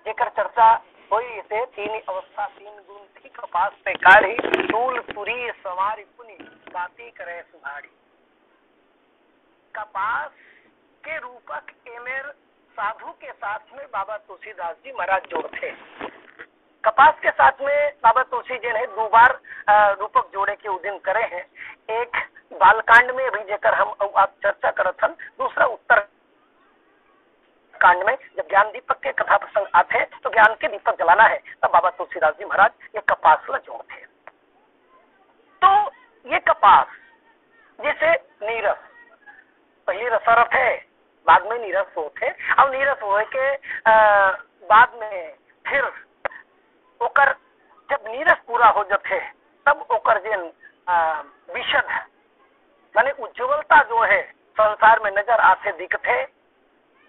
जेकर चर्चा होई से तीन अवस्था तीन गुण थी कपास पे काढ़ी तूल तुरी सवारी पुनी बाती करे सुधारी। कपास के रूपक एमेर साधु के साथ में बाबा तुलसीदास जी महाराज जोड़ते। कपास के साथ में बाबा तुलसी जी ने दो बार रूपक जोड़े के उद्यम करे हैं। एक बालकांड में भी जेकर हम आप चर्चा करत हन, दूसरा उत्तर कांड में जब ज्ञान दीपक के कथा प्रसंग आते तो ज्ञान के दीपक जलाना है तब बाबा तुलसीदास जी महाराज ये कपास ला जोड़ते। तो ये कपास जैसे नीरस पहले रसरथ है बाद में नीरस होते और नीरस हो के बाद में फिर ओकर जब नीरस पूरा हो जाते तब ओकर जेन विशद माने उज्ज्वलता जो है संसार में नजर आते दिखते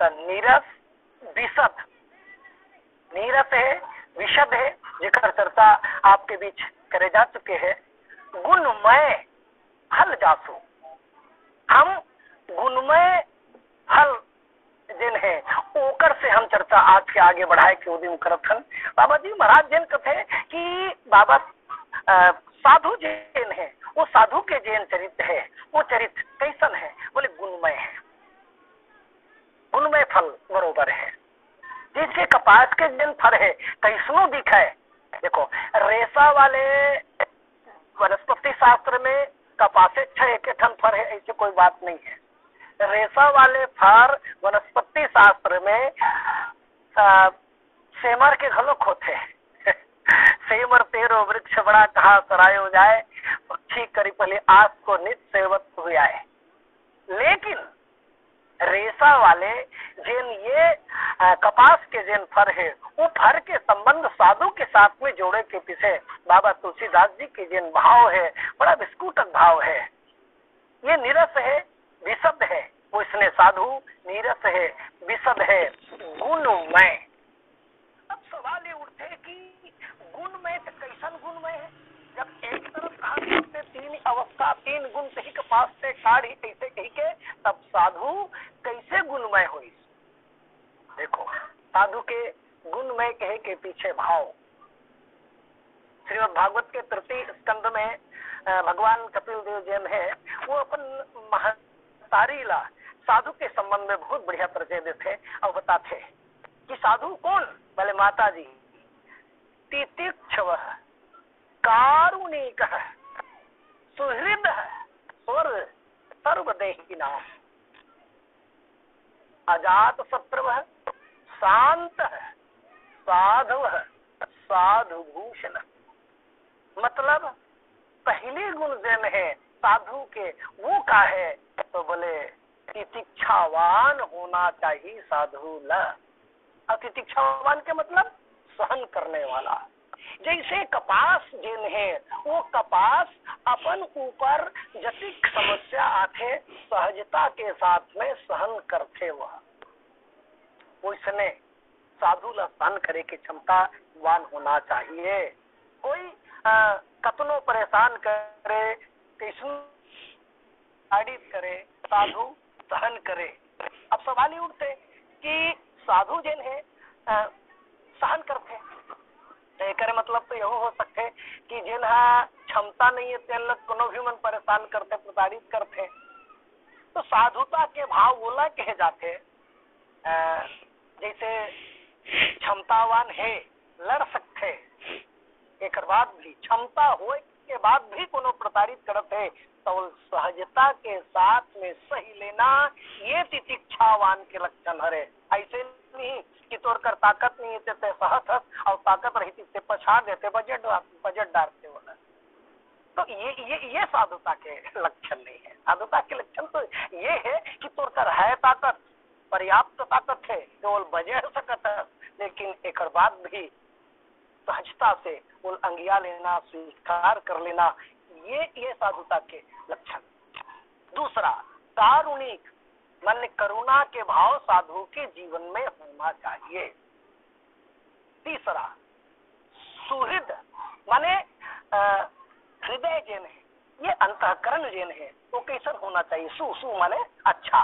तो नीरस विशद नीरस है विशद है जेकर चर्चा आपके बीच करे जा चुके हैं। गुणमय फल जासु हम गुणमय फल जिन है ओकर से हम चर्चा आज के आगे बढ़ाए के उद्यम करत हन। बाबा जी महाराज जिन कथे कि बाबा साधु जैन है वो साधु के जैन चरित्र है वो चरित्र कैसन है बोले गुणमय है गुणमय फल बरोबर है। जिसके कपास के जैन फल है कैसनो दिखे देखो रेशा वाले वनस्पति शास्त्र में कपासे एक ठन फल है ऐसी कोई बात नहीं है। रेशा वाले फल वनस्पति शास्त्र में सेमर के घलोक होते हैं। सेमर तेरो वृक्ष बड़ा कहा सरायो जाए पक्षी करी पहले आस को नित सेवत हुए आए। लेकिन रेशा वाले जिन ये कपास के जिन फर है वो फर के संबंध साधु के साथ में जोड़े के पीछे बाबा तुलसीदास जी के जिन भाव है बड़ा विस्फोटक भाव है। ये निरस है विशद है वो इसने साधु नीरस है विशद है गुणमय। अब सवाल ये उठते कि गुणमय तो कैसन गुणमय है जब एक तरफ कहा करते तीन अवस्था तीन गुण सही कपास से काढ़ी कैसे कही के तब साधु कैसे गुणमय हुई। देखो साधु के गुणमय कहे के पीछे भाव श्रीमद् भागवत के तृतीय स्कंद में भगवान कपिल देव जैन है वो अपन महतारीला साधु के संबंध में बहुत बढ़िया परिचय देते और बताते कि साधु कौन बोले माता जी तितिक्षव कारुणिक सुहृद और सर्वदेही नाम अजात शत्रु शांत साधु साधु भूषण। मतलब पहली गुण जन है साधु के वो का है तो बोले तितिक्षावान होना चाहिए साधु ल। तितिक्षावान के मतलब सहन करने वाला। जैसे कपास जिन है वो कपास अपन ऊपर जतिक समस्या आते सहजता के साथ में सहन करते वह उसने साधु ला सहन करे की क्षमता वान होना चाहिए। कोई कतनो परेशान करे कैसनो आडित करे साधु सहन करे। अब सवाल ही उठते कि साधु जिन है सहन करते करे मतलब तो यहो हो सकते कि जिन क्षमता नहीं है तेन लोग कोनो भी मन परेशान करते प्रताड़ित करते तो साधुता के भाव बोला कहे जाते। जैसे क्षमतावान है लड़ सकते एक बाद भी क्षमता हो के बाद भी कोनो प्रताड़ित करते तो सहजता के साथ में सही लेना ये तितिक्षावान के लक्षण हरे। ऐसे नहीं कि तोर कर ताकत नहीं है सहत और ताकत रही ते पछाड़ देते बजट डालते वाला तो ये साधुता के लक्षण नहीं है। साधुता के लक्षण तो ये है कि तोर है ताकत, पर्याप्त ताकत है, केवल बजे सकत है, लेकिन एक बाद भी सहजता से उन अंगिया लेना, स्वीकार कर लेना, ये साधुता के लक्षण। दूसरा, कारुणिक, मन करुणा के भाव साधु के जीवन में होना चाहिए। तीसरा, सुहृद, माने हृदय जिन है, ये अंतःकरण जिन है, तो कैसन होना चाहिए? सु माने अच्छा,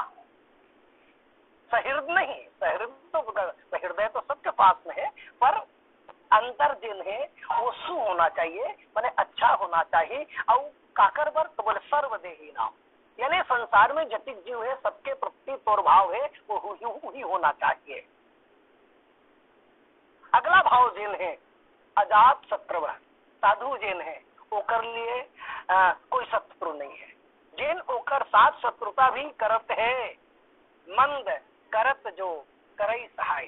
सहृद नहीं, सहृद तो हृदय तो सबके पास में है, पर अंतर जिन है वो सु होना चाहिए, माने अच्छा होना चाहिए। और काकर बर तो बोले सर्वदेही नाम, यानी संसार में जटिक जीव है, सबके प्रति तोर भाव है, वो ही होना चाहिए। अगला भाव जिन है अजात शत्रु, साधु जिन है ओकर लिए कोई शत्रु नहीं है, जिन ओकर साथ शत्रुता भी करत है, मंद करत जो करई सहाय,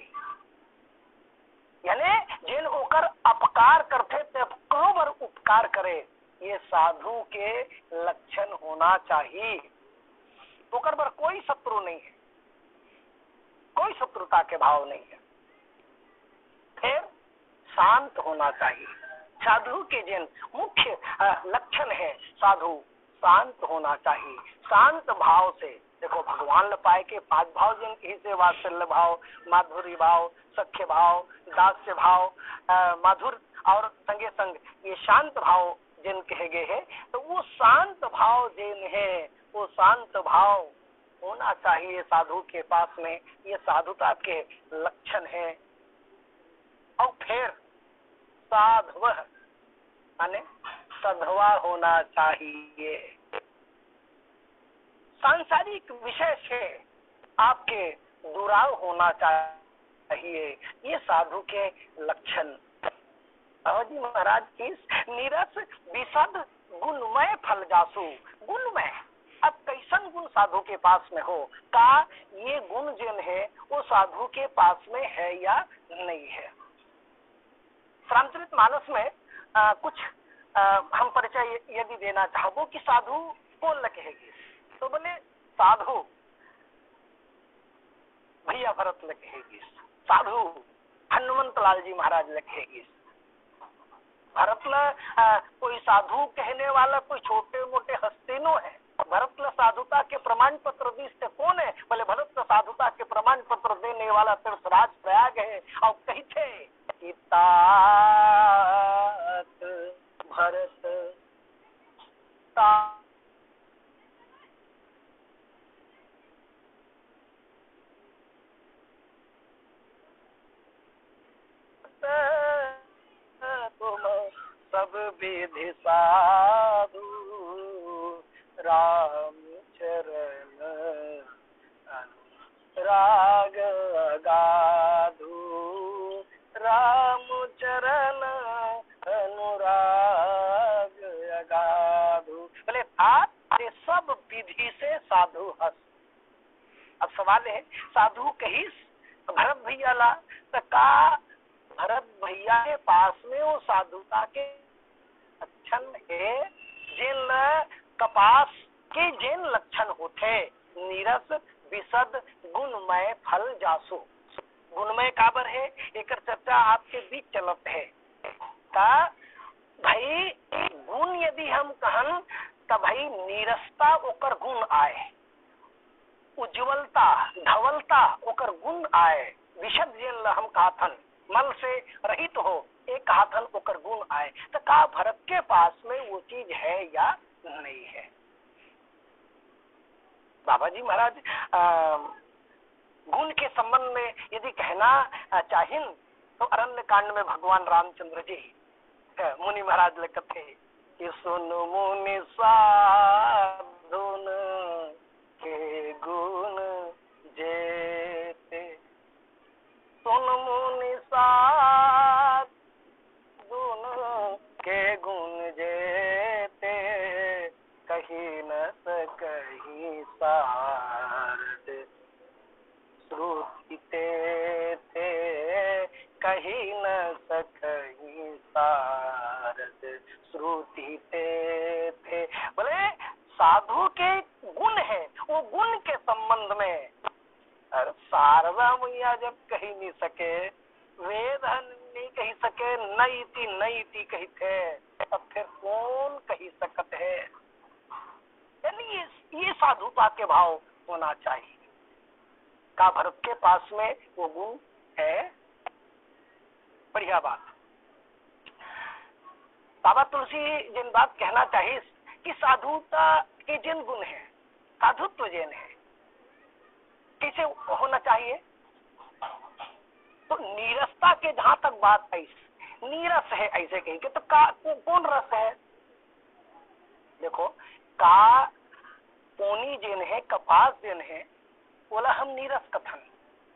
यानी जिन ओकर अपकार करते तब बर उपकार करे, ये साधु के लक्षण होना चाहिए। ओकर बर कोई शत्रु नहीं है, कोई शत्रुता के भाव नहीं है। फिर शांत होना चाहिए। साधु के जिन मुख्य लक्षण है, साधु शांत होना चाहिए। शांत भाव से देखो, भगवान पाए के 5 भाव जिन ही से वात्सल्य भाव, माधुर्य भाव, सख्य भाव, दास्य भाव, माधुर और संगे संग ये शांत भाव जिन कहे गए हैं, तो वो शांत भाव जिन है, वो शांत भाव होना चाहिए साधु के पास में। ये साधुता के लक्षण है। और फिर साधव माने सधवा होना चाहिए। सांसारिक विषय से आपके दुराव होना चाहिए, ये साधु के लक्षण। जी महाराज की नीरस विशद गुणमय फल जासु, गुणमय, अब कैसन गुण साधु के पास में हो, का ये गुण जिन है वो साधु के पास में है या नहीं है। रामचरित मानस में कुछ हम परिचय यदि देना चाहो कि साधु कौन लखेगी, तो बोले साधु भैया भरत लखेगी, साधु हनुमंत लाल जी महाराज लखेगी। भरतला कोई साधु कहने वाला कोई छोटे मोटे हस्तीनो है। भरतला साधुता के प्रमाण पत्र दीस्ते कौन है? बोले भरत साधुता के प्रमाण पत्र देने वाला तीर्थराज प्रयाग है। और कहते भरत तुम सब विधि साधु, राम चरण राग गाधु, राम चरण अनुराग गाधु। बोले आप सब विधि से साधु हस। अब सवाल है, साधु कही भरत भैया ला, तो का भरत भैया के पास में वो साधुता के लक्षण है जिन कपास के जिन लक्षण होते, नीरस विशद गुणमय फल जासु। गुणमय काबर है, एक चर्चा आपके बीच चलत है का भाई गुण यदि हम कहन तो भाई नीरसता ओकर गुण आए, उज्ज्वलता धवलता ओकर गुण आए, विशद जिन हम कहथन मल से रहित हो, एक कहथन ओकर गुण आए। तो का भरत के पास में वो चीज है या नहीं है? बाबा जी महाराज गुण के संबंध में यदि कहना चाहिए तो अरण्य कांड में भगवान रामचंद्र जी मुनि महाराज लिखते कि सुन मुनि साधुन के गुण जेते, सुन मुनि साधुन के गुण जेते, कहीं न सकहीं सारद, श्रुति ते कहीं न सकहीं सारद, श्रुति ते थे थे। बोले साधु के गुण है, वो गुण के संबंध में शारदा मैया जब कही नहीं सके, वेद नहीं कही सके, नई थी कही थे, अब फिर कौन कही सकत है। यानी ये साधुता के भाव होना चाहिए। का भरत के पास में वो गुण है। बढ़िया बात। बाबा तुलसी जिन बात कहना चाहिए कि साधुता के जिन गुण है, साधुत्व जिन है, कैसे होना चाहिए। तो नीरसता के जहां तक बात आई, नीरस है ऐसे कहेंगे तो कौन रस है। देखो का पोनी जिन है, कपास जिन है, बोला हम नीरस कथन,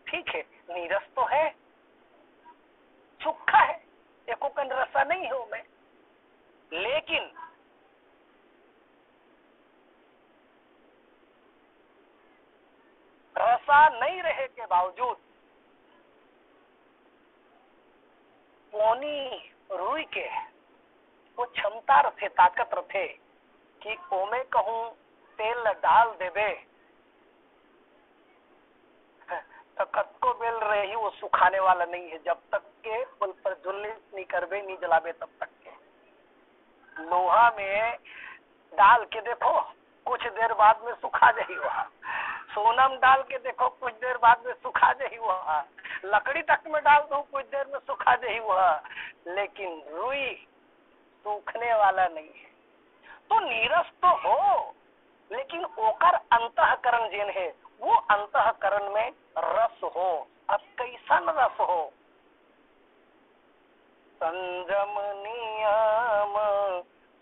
ठीक है नीरस तो है, सूखा है, एको कन रसा नहीं है मैं, लेकिन रसा नहीं रहे के बावजूद पोनी रुई के वो क्षमता रखे, ताकत रखे कि ओमे कहूं तेल डाल देवे तो कत्को बेल रही, वो सुखाने वाला नहीं है जब तक के पुल पर जुल्लिस नहीं करबे, नहीं जलाबे तब तक के। लोहा में डाल के देखो कुछ देर बाद में सुखा जाही वहा, सोनम डाल के देखो कुछ देर बाद में सुखा जाही वहा, लकड़ी तक में डाल दो कुछ देर में सुखा जाही वहा, लेकिन रुई सूखने वाला नहीं है। तो नीरस तो हो, लेकिन ओकर अंतःकरण जिन है वो अंतःकरण में रस हो। अब कैसन रस हो। संयम नियम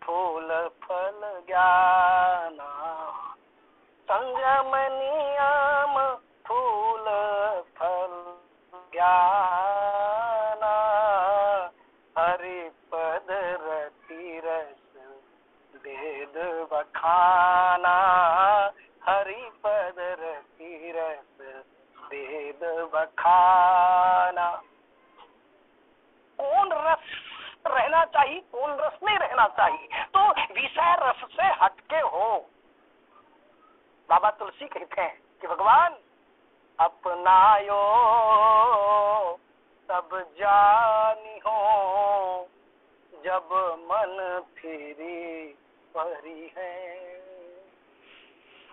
फूल फल ज्ञाना, संयम नियम फूल फल ज्ञाना, हरि पद रति रस वेद बखाना, हरि पद रति रस वेद बखाना। कौन रस रहना चाहिए, कौन रस नहीं रहना चाहिए। तो विषय रस से हटके हो। बाबा तुलसी कहते हैं कि भगवान अपनायो तब जानी हो, जब मन फिरी परी है।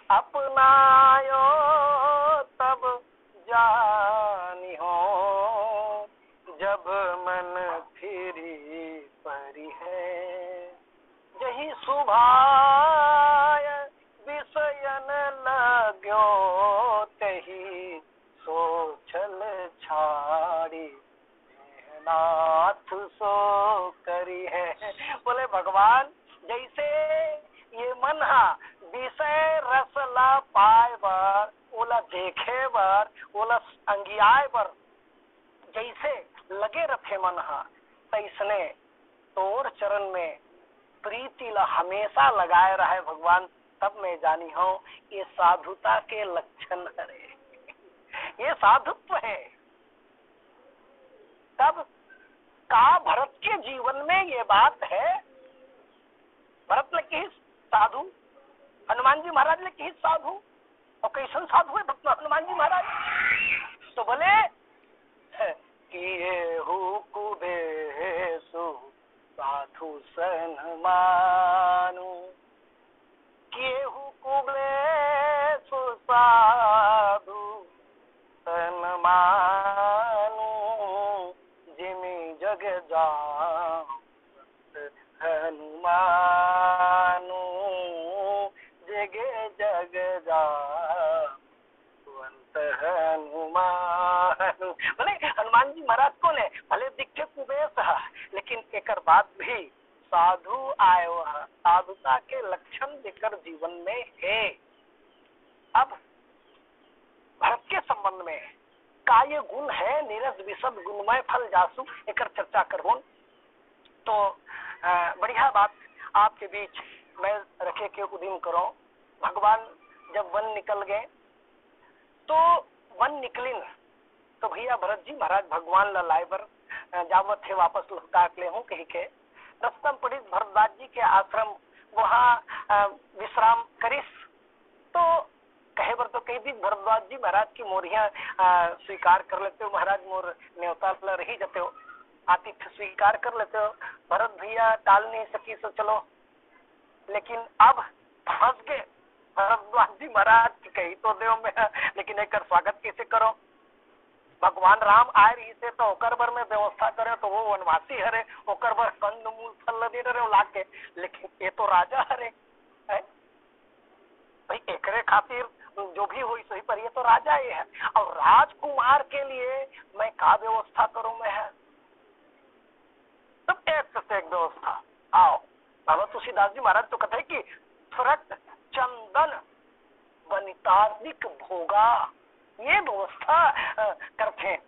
अपनायो तब जानी हो, जब मन फिरी परी है। यही सुभाय विषयन लाग्यो, तही सोचल छाड़ी नाथ सो करी है। बोले भगवान जैसे ये मन विषय रसला पाए बर, ओला देखे बर, ओला अंगियाए बर जैसे लगे रखे मन तैसने तोर चरण में प्रीति ला हमेशा लगाए रहे भगवान। तब मैं जानी हूं ये साधुता के लक्षण है, ये साधुत्व है। तब का भरत के जीवन में ये बात है। भरत ने की साधु, हनुमान जी महाराज ने की साधु, और कैसन साधु है भक्त हनुमान जी महाराज। तो बोले किए कुबेसु साधु सन मानु, किए कुबेसु साधु सन मानु, जिमि जग जात हनुमानु, जगे जग जात हनुमान। भले हनुमान जी महाराज को ने भले दिखे कुबेस है, लेकिन एक बात भी साधु आयो है, साधुता के लक्षण देकर जीवन में है। अब भरत के संबंध में का ये गुण है, नीरस विशद गुणमय फल जासु, एक चर्चा करबो। तो बढ़िया बात आपके बीच मैं रखे के उद्यम करो। भगवान जब वन निकल गए तो वन निकलिन तो भैया भरत जी महाराज भगवान ला लाए बर जावत थे, वापस लौटा ले हूँ कही के। रस्तम पंडित भरद्वाज जी के आश्रम वहाँ विश्राम करिस। तो कहे बर तो कही दी भरद्वाज जी महाराज की मोरिया स्वीकार कर लेते हो, महाराज मोर न्योता रही जाते हो, आतिथ्य स्वीकार कर लेते हो। भरत भैया टाल नहीं सकी, सो चलो। लेकिन अब फंस गए भरद्वाज जी महाराज की कही तो देव में, लेकिन एक स्वागत कैसे करो? भगवान राम आए रही से तो ओकर बर में व्यवस्था करे, तो वो वनवासी हरे, ओकर बर कंद मूल फल दे रहे ला के, लेकिन ये तो राजा हरे है भाई, एकरे खातिर जो भी हुई सही, पर ये तो राजा ही है। और राजकुमार के लिए मैं का व्यवस्था करूं? मैं है तब एक से एक व्यवस्था। आओ बाबा तुलसीदास जी महाराज तो कहते हैं कि फरक चंदन वनितार्दिक भोगा, ये व्यवस्था करते हैं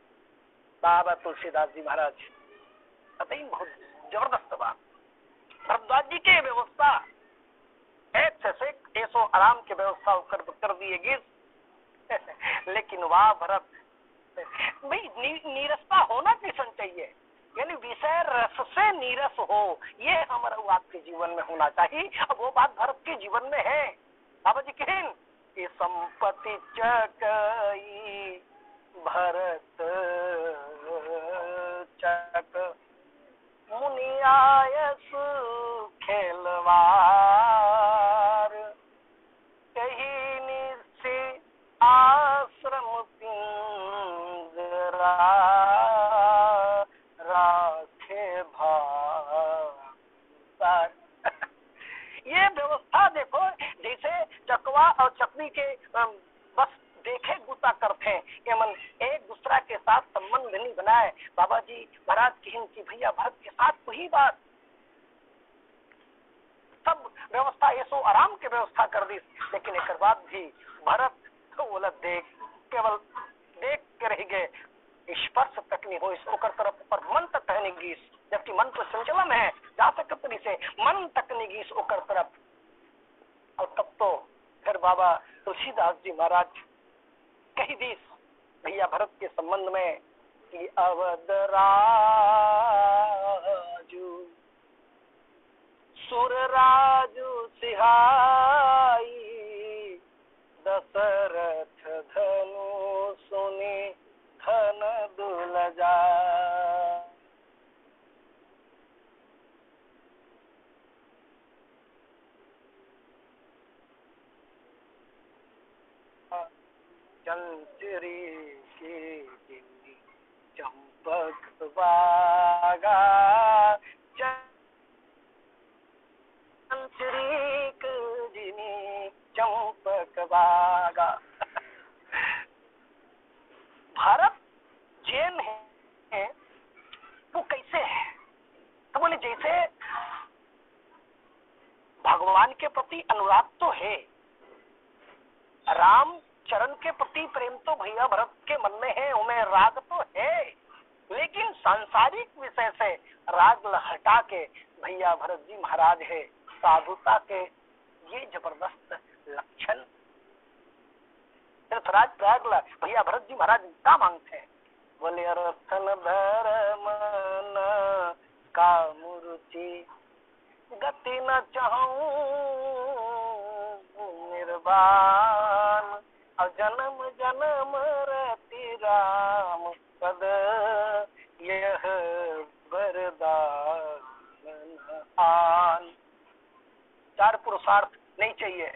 बाबा तुलसीदास जी महाराज। कहते बहुत जबरदस्त बात। भरद्वाज जी के व्यवस्था एक से ऐसो आराम की व्यवस्था कर दिएगी। लेकिन वाह भरत भाई, नीरसता होना किसन चाहिए, यानी विषय रस से नीरस हो, ये हमारा आपके जीवन में होना चाहिए। अब वो बात भरत के जीवन में है। बाबा जी कहें कि संपत्ति चकई भरत चक मुनियायस खेलवार, कही निसी आश्रम पिंजरा राखे भार। ये व्यवस्था देखो, जैसे चकवा और चकवी के बस देखे गुस्सा करते हैं कि मन एक दूसरा के साथ संबंध नहीं बनाए। बाबा जी महाराज की भैया भरत के साथ वही बात, सब व्यवस्था ये सो आराम के व्यवस्था कर दी। लेकिन एक बाद भी भरत तो बोला देख, केवल देख के रह गए, स्पर्श तक नहीं हो इस ओकर तरफ, पर मन तक नहीं गीस, जबकि मन तो संचलन है, जा सकते से मन तक नहीं गीस ओकर तरफ। और तब तो फिर बाबा तुलसीदास जी महाराज कही दीस भैया भरत के संबंध में कि अवध राजू सुर राजू सिहाई, दशरथ धनु सुनि धन दुलजा। चंचरी की दिनी चंपक बागा, चंचरी की दिनी चंपक बागा। भारत जैन है वो कैसे है? तो बोले जैसे भगवान के प्रति अनुराग तो है, राम चरण के प्रति प्रेम तो भैया भरत के मन में है, उनमें राग तो है, लेकिन सांसारिक विषय से राग हटा के भैया भरत जी महाराज है साधुता के ये जबरदस्त लक्षण। तीर्थराज प्रयागला भैया भरत जी महाराज क्या मांगते हैं? बोले अर्थन धर्म न का मूर्ति, गति न चाहूं निर्वाण, और जन्म जन्म रति राम पद, यह वरदान आन। चार पुरुषार्थ नहीं चाहिए,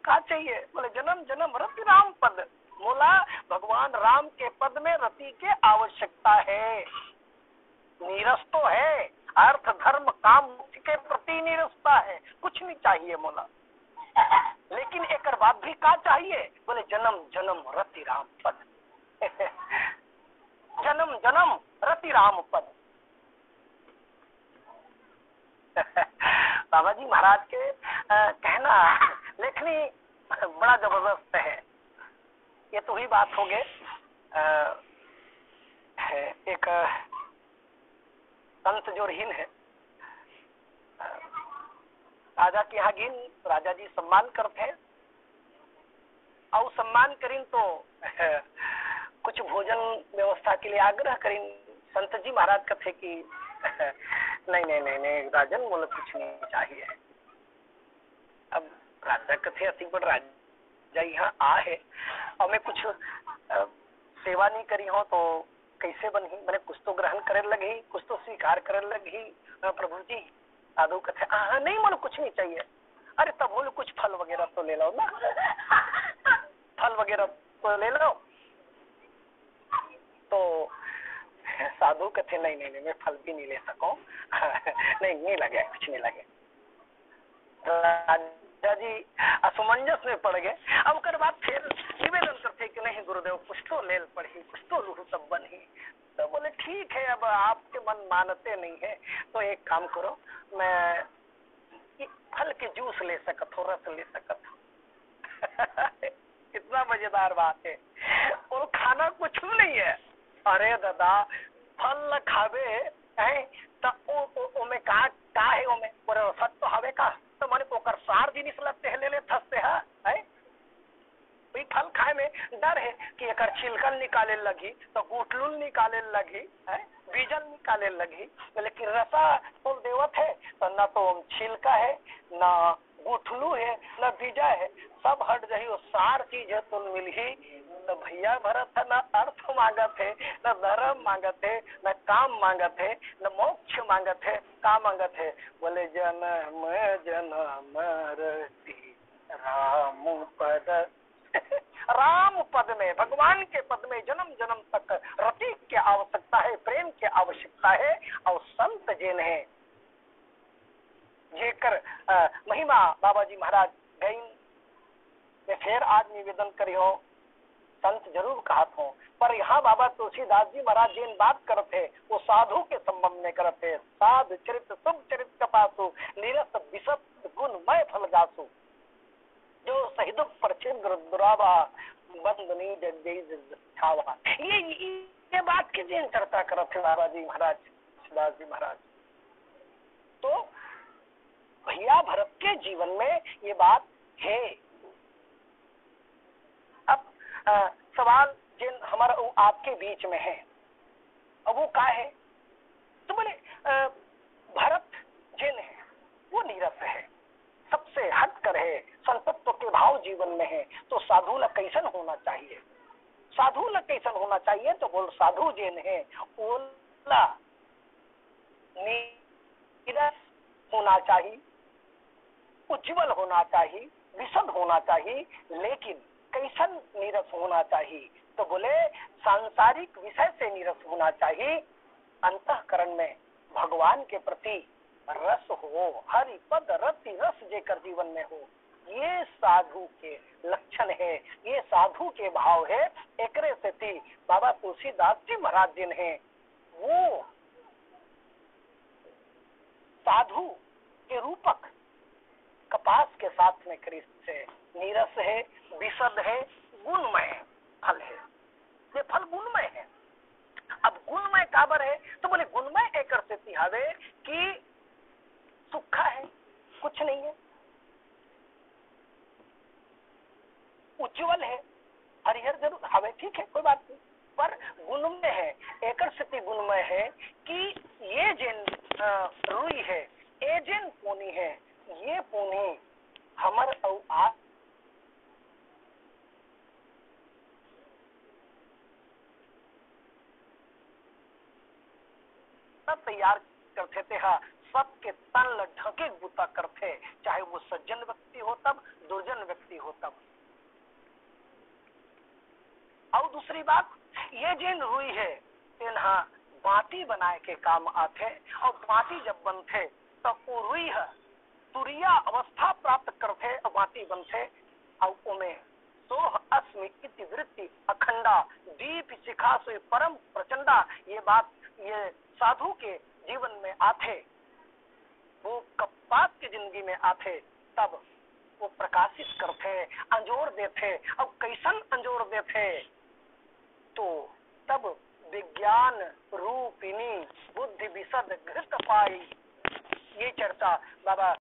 क्या चाहिए? बोले जन्म जन्म रति राम पद। बोला भगवान राम के पद में रति के आवश्यकता है, नीरस तो है, अर्थ धर्म काम मुक्ति के प्रति नीरसता है, कुछ नहीं चाहिए मोला। लेकिन एक बात भी क्या चाहिए? बोले जन्म जन्म रति राम पद। जन्म जन्म रति राम पद। बाबा जी महाराज के कहना लेखनी बड़ा जबरदस्त है। ये तो ही बात हो गए। एक संत जो रहीन है, राजा के यहाँ गिन, राजा जी सम्मान करते हैं, और सम्मान करीन तो कुछ भोजन व्यवस्था के लिए आग्रह करीन। संत जी महाराज कहते कि नहीं नहीं नहीं नहीं राजन, बोले कुछ नहीं चाहिए। अब राजा कथे अति बड़ राजा यहाँ आ है और मैं कुछ सेवा नहीं करी हो तो कैसे बनी? मैंने कुछ तो ग्रहण करे लगी, कुछ तो स्वीकार करे लगी। प्रभु जी साधु कथे हाँ नहीं, मन कुछ नहीं चाहिए। अरे तब बोले कुछ फल वगैरह तो ले लो ना, फल वगैरह तो ले लो। तो साधु कथे नहीं नहीं नहीं मैं फल भी नहीं ले सकूं। नहीं लगे, कुछ नहीं लगे। राजा जी असमंजस में पड़ गए। अब कर बात फिर निवेदन करते कि नहीं गुरुदेव कुछ तो लेल पढ़ी, कुछ तो रूह तब बनी। तो बोले ठीक है, अब आपके मन मानते नहीं है तो एक काम करो, मैं फल के जूस ले सकत हो, रस ले सकत हो। कितना मजेदार बात है। और खाना कुछ भी नहीं है। अरे दादा फल न खावे है तो में का है ओमे और सत तो हवे का तो माने ओकर सार जिनिस लगते है ले ले थसते है भाई। फल खाए में डर है कि एकर छिलकल निकाले लगी तो गुठलुल निकाले लगी है, बीजल निकाले लगी। लेकिन रसा तो देवत है तो न तो छिलका है, न गुठलू है, न बीजा है, सब हट जाही। वो सार चीज है तो मिल ही। तो भैया भरत है, न अर्थ मांगत है, न धर्म मांगत है, न काम मांगत है, न मोक्ष मांगत है। का मांगत है? बोले जन्म जन्म रति राम पद। राम पद में, भगवान के पद में जन्म जन्म तक रति की आवश्यकता है, प्रेम की आवश्यकता है। और संत जिन है जेकर महिमा बाबा जी महाराज गई मैं फिर आज निवेदन करी हो, संत जरूर कहत हो। पर यहाँ बाबा तुलसीदास जी महाराज जिन बात करते वो साधु के संबंध में करते। साध चरित शुभ चरित कपासु नीरस विशद गुण मय फल जासु जो शहीद परचिन गुरुद्रावा बंदनी जगदेवा। ये बात की जिन चर्चा करते बाबा जी महाराज तुलसीदास जी महाराज। तो भैया भरत के जीवन में ये बात है। अब सवाल जिन हमारा आपके बीच में है, अब वो क्या है? तो बोले भरत जिन है वो नीरस है, सबसे हट कर है, संतत्व के भाव जीवन में है। तो साधु ला कैसन होना चाहिए? साधु ला कैसन होना चाहिए? तो बोल साधु जिन है ओला नीरस होना चाहिए, उज्जवल होना चाहिए, विशद होना चाहिए। लेकिन कैसन नीरस होना चाहिए? तो बोले सांसारिक विषय से नीरस होना चाहिए, अंतःकरण में भगवान के प्रति रस हो, हरि पद रति रस जेकर जीवन में हो। ये साधु के लक्षण है, ये साधु के भाव है। एकरे से थी बाबा तुलसीदास जी महाराज जिन है वो साधु के रूपक कपास के साथ में कृष्ण से नीरस है, विशद है, गुणमय फल है। ये फल गुणमय है। अब गुणमय काबर है? तो बोले गुणमय एक स्थिति हवे कि सुखा है, कुछ नहीं है, उज्जवल है, हरिहर जरूर हवे, ठीक है कोई बात नहीं, पर गुणमय है। एक स्थिति गुणमय है कि ये जिन रुई है, ये जिन पोनी है, ये पोनी हमर आप तैयार करते थे। हाँ, सबके तन ढके बूता करते, चाहे वो सज्जन व्यक्ति हो तब, दुर्जन व्यक्ति हो तब। और दूसरी बात, ये जिन रुई है इन्हा बाती बनाए के काम आते। और बाती जब बनते तब वो रुई है तुरिया अवस्था प्राप्त करते और बाती बनते। और उमें सोह अस्मि इति वृत्ति अखंडा दीप शिखा से परम प्रचंडा। ये बात ये साधु के जीवन में आते, वो कपास की जिंदगी में आते, तब वो प्रकाशित करते, अंजोर देते। अब कैसन अंजोर देते? तो तब विज्ञान रूपिणी बुद्धि विशद घृत पाई। ये चर्चा बाबा